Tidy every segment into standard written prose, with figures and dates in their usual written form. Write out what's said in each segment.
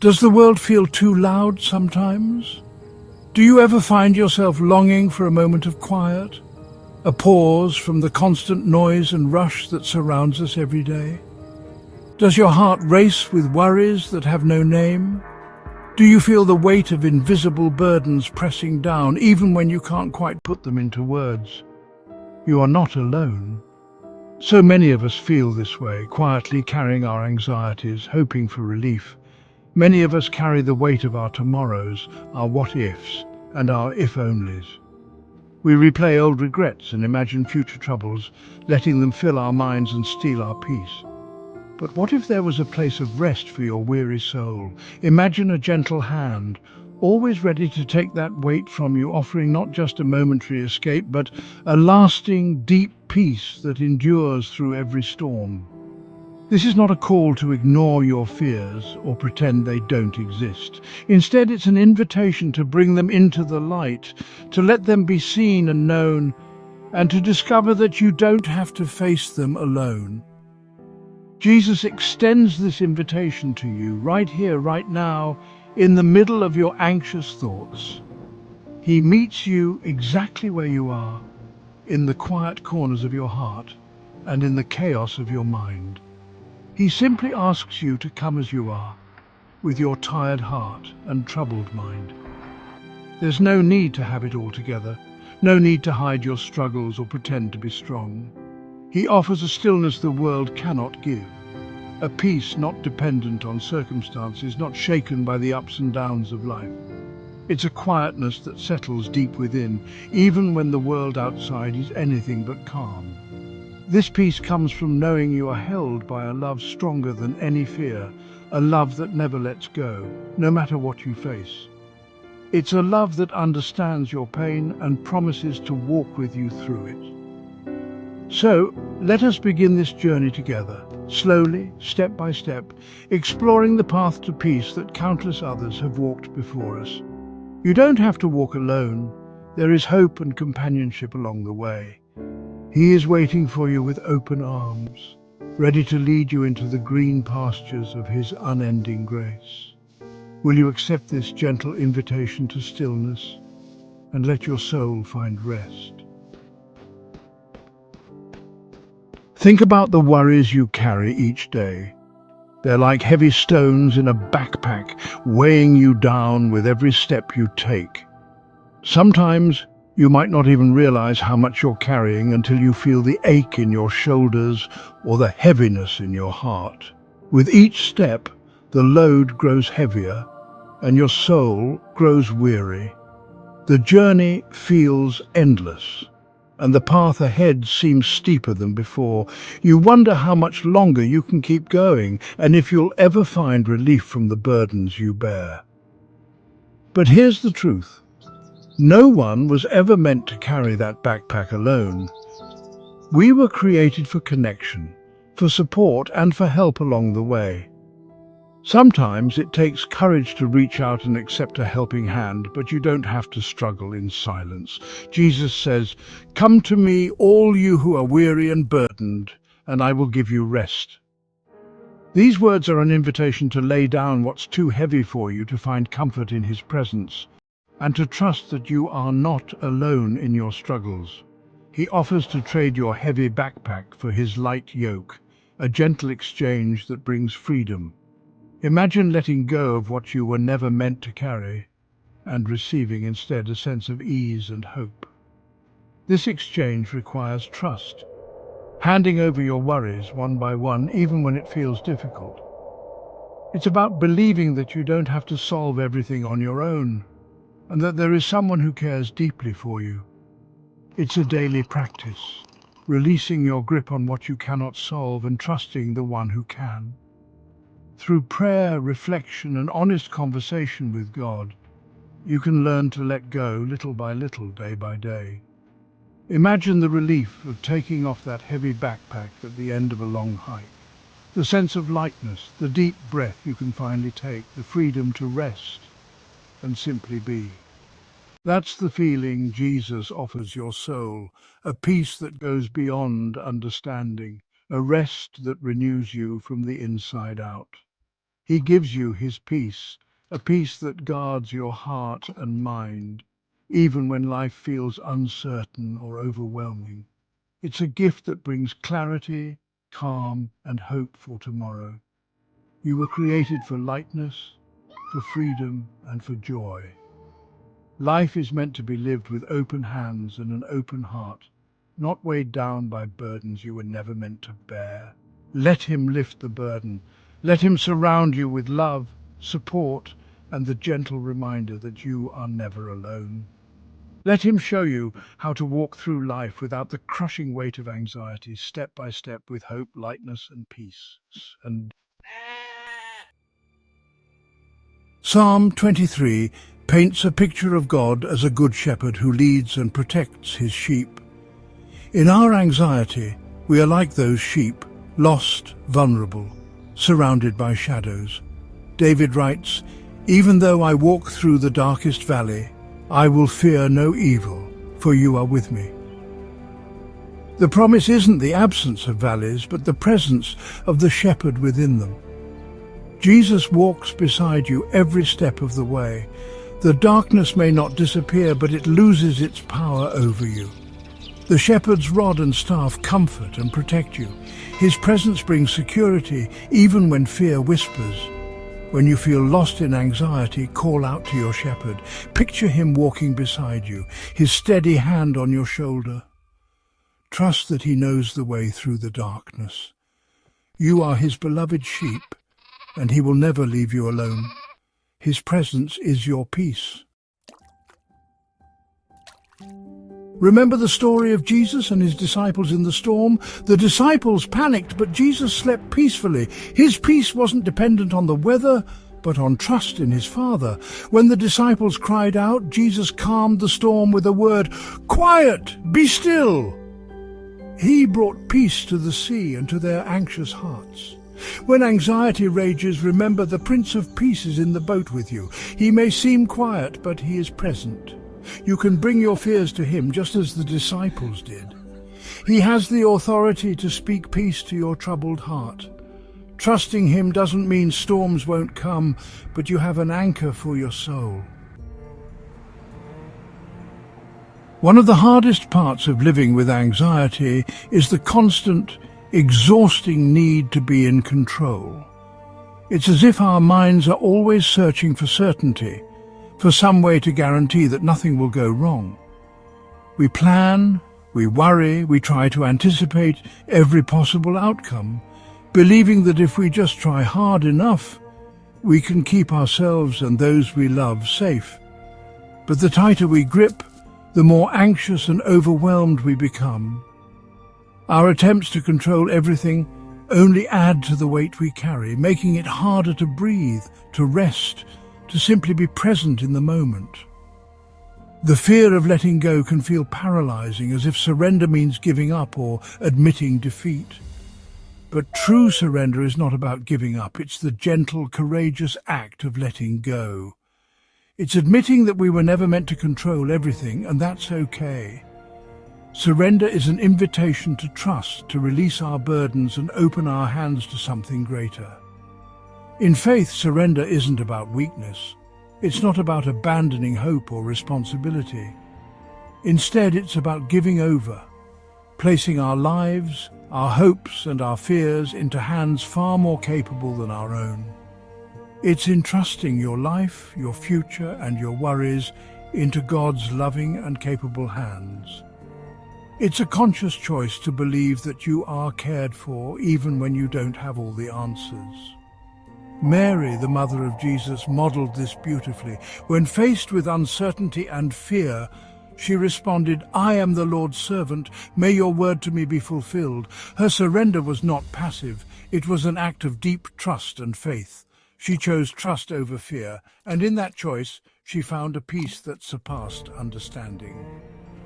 Does the world feel too loud sometimes? Do you ever find yourself longing for a moment of quiet? A pause from the constant noise and rush that surrounds us every day? Does your heart race with worries that have no name? Do you feel the weight of invisible burdens pressing down, even when you can't quite put them into words? You are not alone. So many of us feel this way, quietly carrying our anxieties, hoping for relief. Many of us carry the weight of our tomorrows, our what-ifs, and our if-onlys. We replay old regrets and imagine future troubles, letting them fill our minds and steal our peace. But what if there was a place of rest for your weary soul? Imagine a gentle hand, always ready to take that weight from you, offering not just a momentary escape, but a lasting, deep peace that endures through every storm. This is not a call to ignore your fears or pretend they don't exist. Instead, it's an invitation to bring them into the light, to let them be seen and known, and to discover that you don't have to face them alone. Jesus extends this invitation to you right here, right now, in the middle of your anxious thoughts. He meets you exactly where you are, in the quiet corners of your heart and in the chaos of your mind. He simply asks you to come as you are, with your tired heart and troubled mind. There's no need to have it all together, no need to hide your struggles or pretend to be strong. He offers a stillness the world cannot give, a peace not dependent on circumstances, not shaken by the ups and downs of life. It's a quietness that settles deep within, even when the world outside is anything but calm. This peace comes from knowing you are held by a love stronger than any fear, a love that never lets go, no matter what you face. It's a love that understands your pain and promises to walk with you through it. So, let us begin this journey together, slowly, step by step, exploring the path to peace that countless others have walked before us. You don't have to walk alone. There is hope and companionship along the way. He is waiting for you with open arms, ready to lead you into the green pastures of His unending grace. Will you accept this gentle invitation to stillness and let your soul find rest? Think about the worries you carry each day. They're like heavy stones in a backpack, weighing you down with every step you take. Sometimes you might not even realize how much you're carrying until you feel the ache in your shoulders or the heaviness in your heart. With each step, the load grows heavier and your soul grows weary. The journey feels endless, and the path ahead seems steeper than before. You wonder how much longer you can keep going and if you'll ever find relief from the burdens you bear. But here's the truth. No one was ever meant to carry that backpack alone. We were created for connection, for support and for help along the way. Sometimes it takes courage to reach out and accept a helping hand, but you don't have to struggle in silence. Jesus says, "Come to me, all you who are weary and burdened, and I will give you rest." These words are an invitation to lay down what's too heavy for you, to find comfort in His presence, and to trust that you are not alone in your struggles. He offers to trade your heavy backpack for His light yoke, a gentle exchange that brings freedom. Imagine letting go of what you were never meant to carry and receiving instead a sense of ease and hope. This exchange requires trust, handing over your worries one by one, even when it feels difficult. It's about believing that you don't have to solve everything on your own, and that there is someone who cares deeply for you. It's a daily practice, releasing your grip on what you cannot solve and trusting the one who can. Through prayer, reflection, and honest conversation with God, you can learn to let go little by little, day by day. Imagine the relief of taking off that heavy backpack at the end of a long hike. The sense of lightness, the deep breath you can finally take, the freedom to rest and simply be. That's the feeling Jesus offers your soul, a peace that goes beyond understanding, a rest that renews you from the inside out. He gives you his peace, a peace that guards your heart and mind, even when life feels uncertain or overwhelming. It's a gift that brings clarity, calm, and hope for tomorrow. You were created for lightness, for freedom, and for joy. Life is meant to be lived with open hands and an open heart, not weighed down by burdens you were never meant to bear. Let him lift the burden. Let him surround you with love, support, and the gentle reminder that you are never alone. Let him show you how to walk through life without the crushing weight of anxiety, step by step with hope, lightness, and peace. And Psalm 23 paints a picture of God as a good shepherd who leads and protects his sheep. In our anxiety, we are like those sheep, lost, vulnerable, surrounded by shadows. David writes, "Even though I walk through the darkest valley, I will fear no evil, for you are with me." The promise isn't the absence of valleys, but the presence of the shepherd within them. Jesus walks beside you every step of the way. The darkness may not disappear, but it loses its power over you. The shepherd's rod and staff comfort and protect you. His presence brings security, even when fear whispers. When you feel lost in anxiety, call out to your shepherd. Picture him walking beside you, his steady hand on your shoulder. Trust that he knows the way through the darkness. You are his beloved sheep, and he will never leave you alone. His presence is your peace. Remember the story of Jesus and his disciples in the storm? The disciples panicked, but Jesus slept peacefully. His peace wasn't dependent on the weather, but on trust in his Father. When the disciples cried out, Jesus calmed the storm with a word, "Quiet, be still." He brought peace to the sea and to their anxious hearts. When anxiety rages, remember the Prince of Peace is in the boat with you. He may seem quiet, but he is present. You can bring your fears to him just as the disciples did. He has the authority to speak peace to your troubled heart. Trusting him doesn't mean storms won't come, but you have an anchor for your soul. One of the hardest parts of living with anxiety is the constant, exhausting need to be in control. It's as if our minds are always searching for certainty, for some way to guarantee that nothing will go wrong. We plan, we worry, we try to anticipate every possible outcome, believing that if we just try hard enough, we can keep ourselves and those we love safe. But the tighter we grip, the more anxious and overwhelmed we become. Our attempts to control everything only add to the weight we carry, making it harder to breathe, to rest, to simply be present in the moment. The fear of letting go can feel paralyzing, as if surrender means giving up or admitting defeat. But true surrender is not about giving up. It's the gentle, courageous act of letting go. It's admitting that we were never meant to control everything, and that's okay. Surrender is an invitation to trust, to release our burdens and open our hands to something greater. In faith, surrender isn't about weakness. It's not about abandoning hope or responsibility. Instead, it's about giving over, placing our lives, our hopes and our fears into hands far more capable than our own. It's entrusting your life, your future, and your worries into God's loving and capable hands. It's a conscious choice to believe that you are cared for even when you don't have all the answers. Mary, the mother of Jesus, modeled this beautifully. When faced with uncertainty and fear, she responded, "I am the Lord's servant. May your word to me be fulfilled." Her surrender was not passive. It was an act of deep trust and faith. She chose trust over fear, and in that choice, she found a peace that surpassed understanding.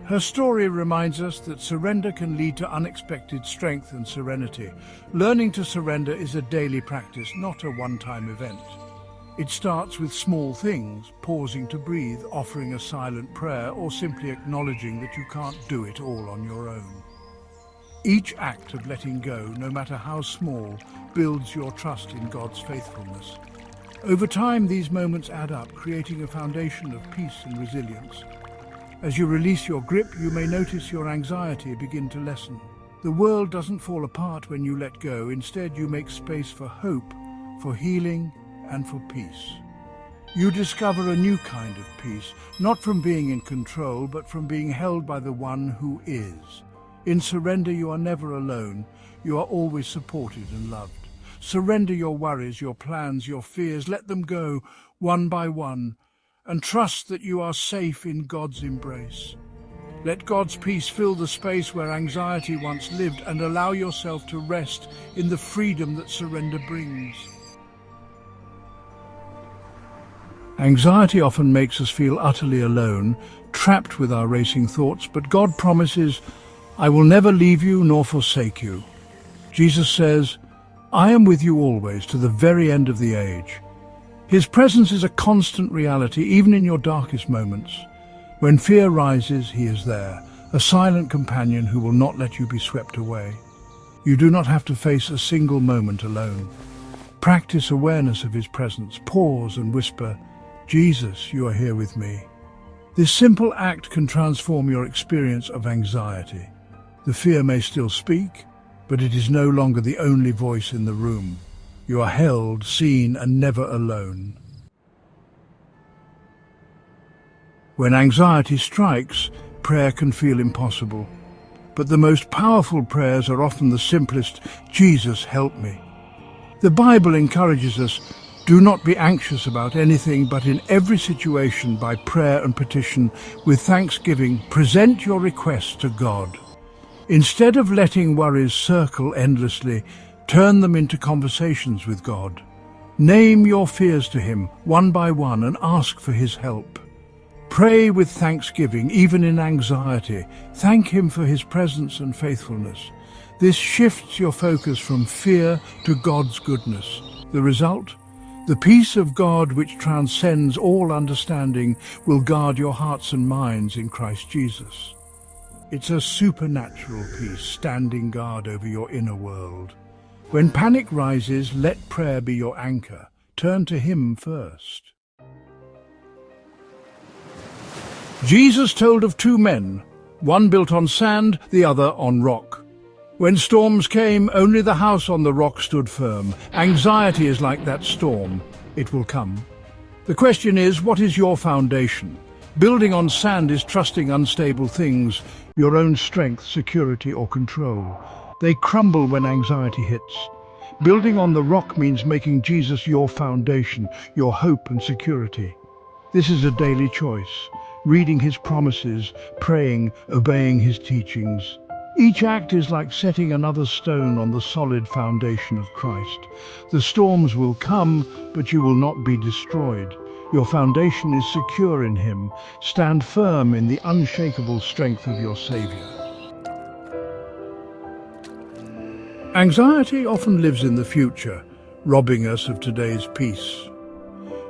Her story reminds us that surrender can lead to unexpected strength and serenity. Learning to surrender is a daily practice, not a one-time event. It starts with small things, pausing to breathe, offering a silent prayer, or simply acknowledging that you can't do it all on your own. Each act of letting go, no matter how small, builds your trust in God's faithfulness. Over time, these moments add up, creating a foundation of peace and resilience. As you release your grip, you may notice your anxiety begin to lessen. The world doesn't fall apart when you let go. Instead, you make space for hope, for healing, and for peace. You discover a new kind of peace, not from being in control, but from being held by the one who is. In surrender, you are never alone. You are always supported and loved. Surrender your worries, your plans, your fears. Let them go one by one, and trust that you are safe in God's embrace. Let God's peace fill the space where anxiety once lived, and allow yourself to rest in the freedom that surrender brings. Anxiety often makes us feel utterly alone, trapped with our racing thoughts, but God promises, "I will never leave you nor forsake you." Jesus says, "I am with you always to the very end of the age." His presence is a constant reality, even in your darkest moments. When fear rises, he is there, a silent companion who will not let you be swept away. You do not have to face a single moment alone. Practice awareness of his presence. Pause and whisper, "Jesus, you are here with me." This simple act can transform your experience of anxiety. The fear may still speak, but it is no longer the only voice in the room. You are held, seen, and never alone. When anxiety strikes, prayer can feel impossible. But the most powerful prayers are often the simplest, "Jesus, help me." The Bible encourages us, "Do not be anxious about anything, but in every situation, by prayer and petition, with thanksgiving, present your requests to God." Instead of letting worries circle endlessly, turn them into conversations with God. Name your fears to him, one by one, and ask for his help. Pray with thanksgiving, even in anxiety. Thank him for his presence and faithfulness. This shifts your focus from fear to God's goodness. The result? The peace of God, which transcends all understanding, will guard your hearts and minds in Christ Jesus. It's a supernatural peace standing guard over your inner world. When panic rises, let prayer be your anchor. Turn to him first. Jesus told of two men, one built on sand, the other on rock. When storms came, only the house on the rock stood firm. Anxiety is like that storm. It will come. The question is, what is your foundation? Building on sand is trusting unstable things, your own strength, security, or control. They crumble when anxiety hits. Building on the rock means making Jesus your foundation, your hope and security. This is a daily choice, reading his promises, praying, obeying his teachings. Each act is like setting another stone on the solid foundation of Christ. The storms will come, but you will not be destroyed. Your foundation is secure in him. Stand firm in the unshakable strength of your Savior. Anxiety often lives in the future, robbing us of today's peace.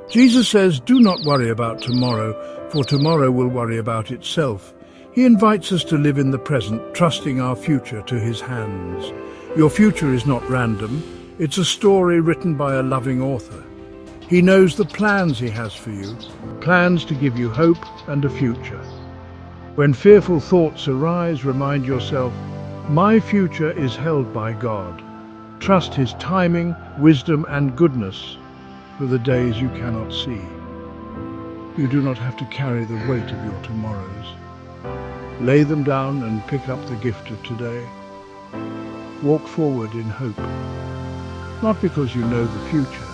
Jesus says, "Do not worry about tomorrow, for tomorrow will worry about itself." He invites us to live in the present, trusting our future to his hands. Your future is not random. It's a story written by a loving author. He knows the plans he has for you, plans to give you hope and a future. When fearful thoughts arise, remind yourself, "My future is held by God." Trust his timing, wisdom, and goodness for the days you cannot see. You do not have to carry the weight of your tomorrows. Lay them down and pick up the gift of today. Walk forward in hope, not because you know the future,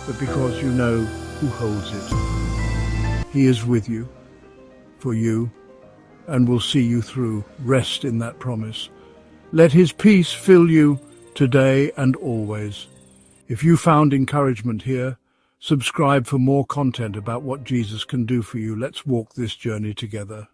but because you know who holds it. He is with you, for you, and will see you through. Rest in that promise. Let his peace fill you today and always. If you found encouragement here, subscribe for more content about what Jesus can do for you. Let's walk this journey together.